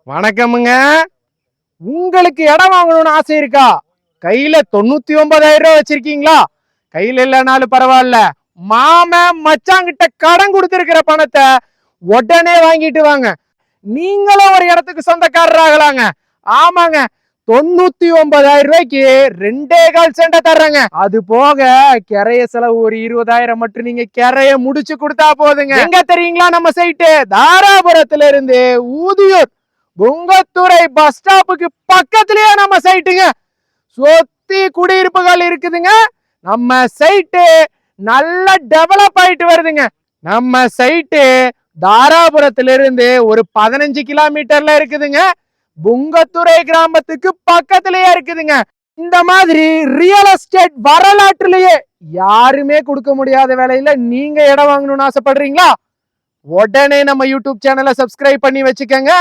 வணக்கமுங்க. உங்களுக்கு இடம் வாங்கணும்னு ஆசை இருக்கா? கையில 99,000 ரூபாய் வச்சிருக்கீங்களா? கையில இல்லனாலும் பரவாயில்ல, மாமன் மச்சாங்கிட்ட கடன் கொடுத்திருக்கிற பணத்தை உடனே வாங்கிட்டு வாங்க. நீங்களும் ஒரு இடத்துக்கு சொந்தக்காரராகலாங்க. ஆமாங்க, 99,000 ரூபாய்க்கு 2.25 சென்ட தர்றேங்க. அது போக கிரைய செலவு ஒரு 20,000 மட்டும் நீங்க கிரைய முடிச்சு கொடுத்தா போதுங்க. எங்க தெரியுங்களா நம்ம சைட்டு? தாராபுரத்துல இருந்து ஊதியூர் புங்கத்துறை பஸ் ஸ்டாப்புக்கு பக்கத்திலேயே நம்ம சைட்டுங்க. சொத்தி குடியிருப்புகள் இருக்குதுங்க. நம்ம சைட்டு நல்ல டெவலப் ஆயிட்டு வருதுங்க. நம்ம சைட்டு தாராபுரத்திலிருந்து ஒரு 15 கிலோமீட்டர்ல இருக்குதுங்க. புங்கத்துறை கிராமத்துக்கு பக்கத்திலேயே இருக்குதுங்க. இந்த மாதிரி ரியல் எஸ்டேட் வரலாற்றிலேயே யாருமே கொடுக்க முடியாத விலையில நீங்க இடம் வாங்கணும்னு ஆசைப்படுறீங்களா? உடனே நம்ம யூடியூப் சேனலை சப்ஸ்கிரைப் பண்ணி வச்சுக்கோங்க.